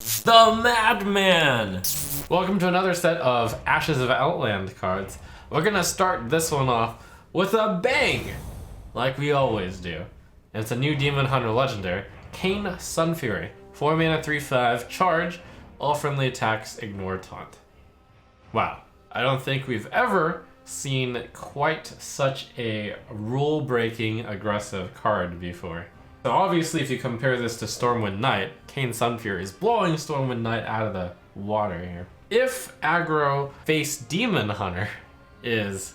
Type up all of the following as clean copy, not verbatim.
The Madman! Welcome to another set of Ashes of Outland cards. We're gonna start this one off with a bang! Like we always do. And it's a new Demon Hunter legendary, Kain Sunfury. 4 mana, 3/5, charge, all friendly attacks, ignore taunt. Wow, I don't think we've ever seen quite such a rule-breaking aggressive card before. So obviously if you compare this to Stormwind Knight, Kain Sunfury is blowing Stormwind Knight out of the water here. If aggro face Demon Hunter is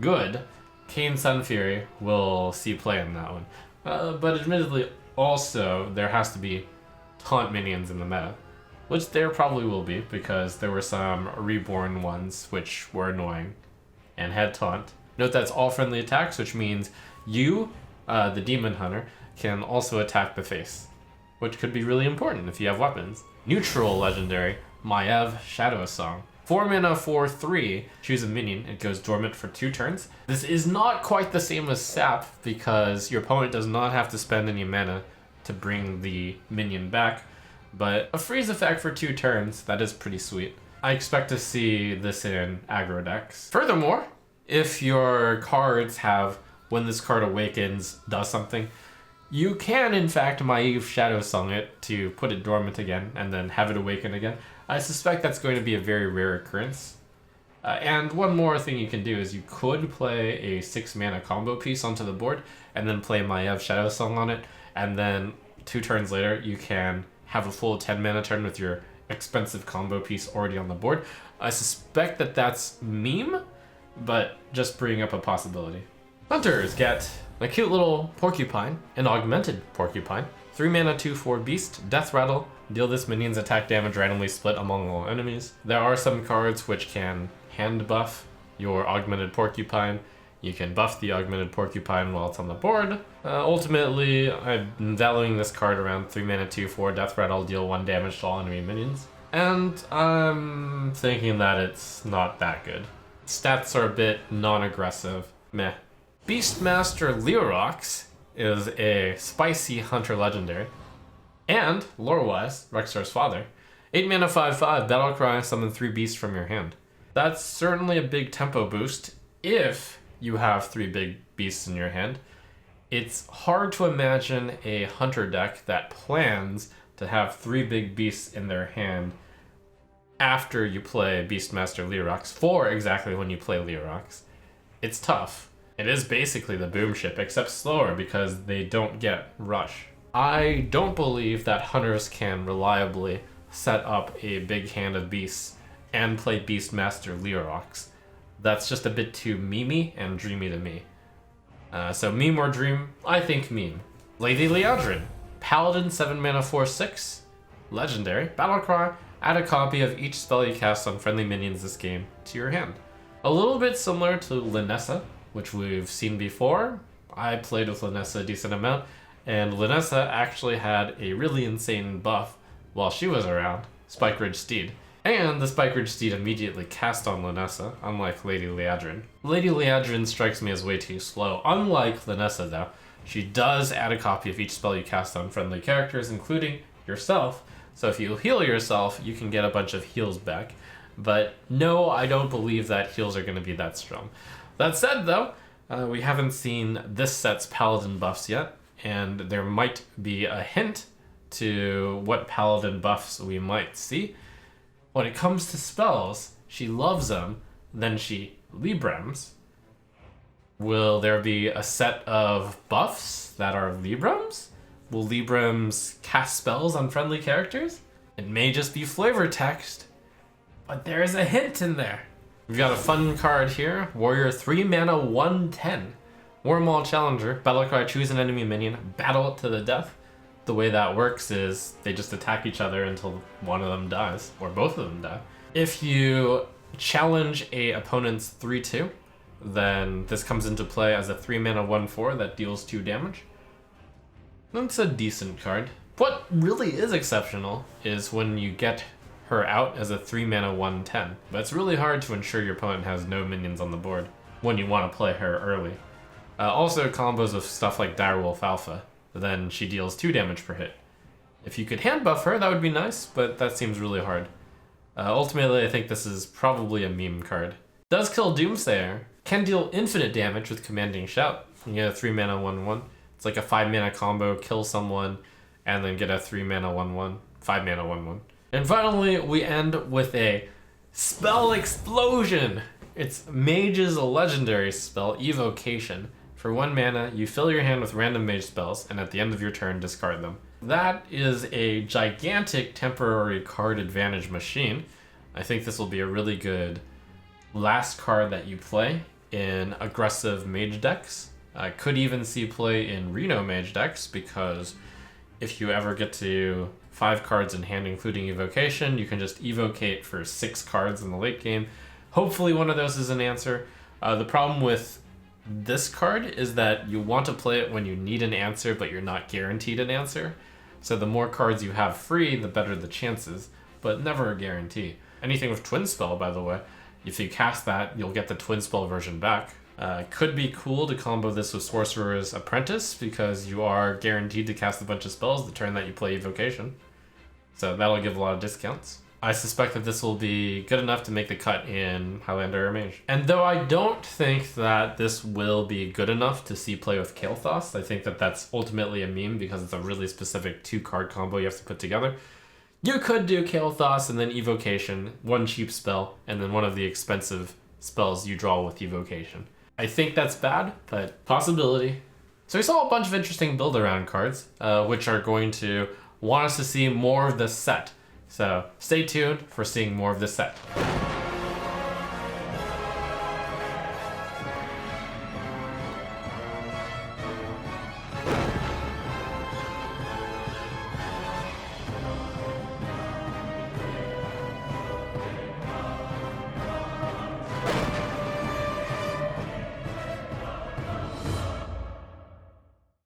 good, Kain Sunfury will see play in that one. But admittedly also there has to be taunt minions in the meta, which there probably will be because there were some reborn ones which were annoying and had taunt. Note that's all friendly attacks, which means you, the Demon Hunter, can also attack the face, which could be really important if you have weapons. Neutral legendary, Maiev Shadow Song. 4 mana, 4/3, choose a minion, it goes dormant for 2 turns. This is not quite the same as Sap because your opponent does not have to spend any mana to bring the minion back, but a freeze effect for 2 turns, that is pretty sweet. I expect to see this in aggro decks. Furthermore, if your cards have when this card awakens does something, you can in fact Maiev Shadow Song it to put it dormant again and then have it awaken again. I suspect that's going to be a very rare occurrence. And one more thing you can do is you could play a 6 mana combo piece onto the board and then play Maiev Shadow Song on it, and then 2 turns later you can have a full 10 mana turn with your expensive combo piece already on the board. I suspect that that's meme, but just bringing up a possibility. Hunters get a cute little porcupine, an augmented porcupine. 3 mana, 2/4 beast, death rattle. Deal this minion's attack damage randomly split among all enemies. There are some cards which can hand buff your augmented porcupine. You can buff the augmented porcupine while it's on the board. Ultimately, I'm valuing this card around 3 mana, 2/4 death rattle, deal 1 damage to all enemy minions. And I'm thinking that it's not that good. Stats are a bit non-aggressive. Meh. Beastmaster Leoroxx is a spicy hunter legendary. And, lore-wise, Rexar's father. 8 mana, 5/5, battlecry, summon 3 beasts from your hand. That's certainly a big tempo boost if you have 3 big beasts in your hand. It's hard to imagine a hunter deck that plans to have 3 big beasts in their hand after you play Beastmaster Leoroxx for exactly when you play Leoroxx. It's tough. It is basically the boom ship, except slower because they don't get rush. I don't believe that hunters can reliably set up a big hand of beasts and play Beastmaster Leoroxx. That's just a bit too memey and dreamy to me. So meme or dream? I think meme. Lady Liadrin. Paladin, 7 mana, 4/6. Legendary. Battlecry. Add a copy of each spell you cast on friendly minions this game to your hand. A little bit similar to Linessa, which we've seen before. I played with Linessa a decent amount, and Linessa actually had a really insane buff while she was around, Spike Ridge Steed. And the Spike Ridge Steed immediately cast on Linessa, unlike Lady Liadrin. Lady Liadrin strikes me as way too slow. Unlike Linessa though, she does add a copy of each spell you cast on friendly characters, including yourself. So if you heal yourself, you can get a bunch of heals back. But no, I don't believe that heals are going to be that strong. That said though, we haven't seen this set's paladin buffs yet, and there might be a hint to what paladin buffs we might see. When it comes to spells, she loves them, then she Librams. Will there be a set of buffs that are Librams? Will Librams cast spells on friendly characters? It may just be flavor text, but there is a hint in there. We've got a fun card here, Warrior, 3 mana, 1/10. Wormwall Challenger, battlecry, choose an enemy minion, battle it to the death. The way that works is they just attack each other until one of them dies, or both of them die. If you challenge a opponent's 3/2, then this comes into play as a 3 mana, 1/4 that deals 2 damage. That's a decent card. What really is exceptional is when you get her out as a 3 mana, 1/10, but it's really hard to ensure your opponent has no minions on the board when you want to play her early. Also combos of stuff like Direwolf Alpha, then she deals 2 damage per hit. If you could hand buff her, that would be nice, but that seems really hard. Ultimately, I think this is probably a meme card. Does kill Doomsayer. Can deal infinite damage with Commanding Shout. You get a 3 mana 1/1. It's like a 5 mana combo, kill someone, and then get a 3 mana 1/1, 5 mana 1/1. And finally, we end with a Spell Explosion. It's Mage's legendary spell, Evocation. For 1 mana, you fill your hand with random mage spells, and at the end of your turn, discard them. That is a gigantic temporary card advantage machine. I think this will be a really good last card that you play in aggressive mage decks. I could even see play in Reno mage decks, because if you ever get to 5 cards in hand, including Evocation, you can just evocate for 6 cards in the late game. Hopefully one of those is an answer. The problem with this card is that you want to play it when you need an answer, but you're not guaranteed an answer. So the more cards you have free, the better the chances, but never a guarantee. Anything with Twin Spell, by the way, if you cast that, you'll get the Twin Spell version back. Could be cool to combo this with Sorcerer's Apprentice, because you are guaranteed to cast a bunch of spells the turn that you play Evocation. So that'll give a lot of discounts. I suspect that this will be good enough to make the cut in Highlander or Mage. And though I don't think that this will be good enough to see play with Kael'thas, I think that that's ultimately a meme because it's a really specific 2-card combo you have to put together. You could do Kael'thas and then Evocation, 1 cheap spell, and then one of the expensive spells you draw with Evocation. I think that's bad, but possibility. So we saw a bunch of interesting build-around cards, which are going to want us to see more of this set. So stay tuned for seeing more of this set.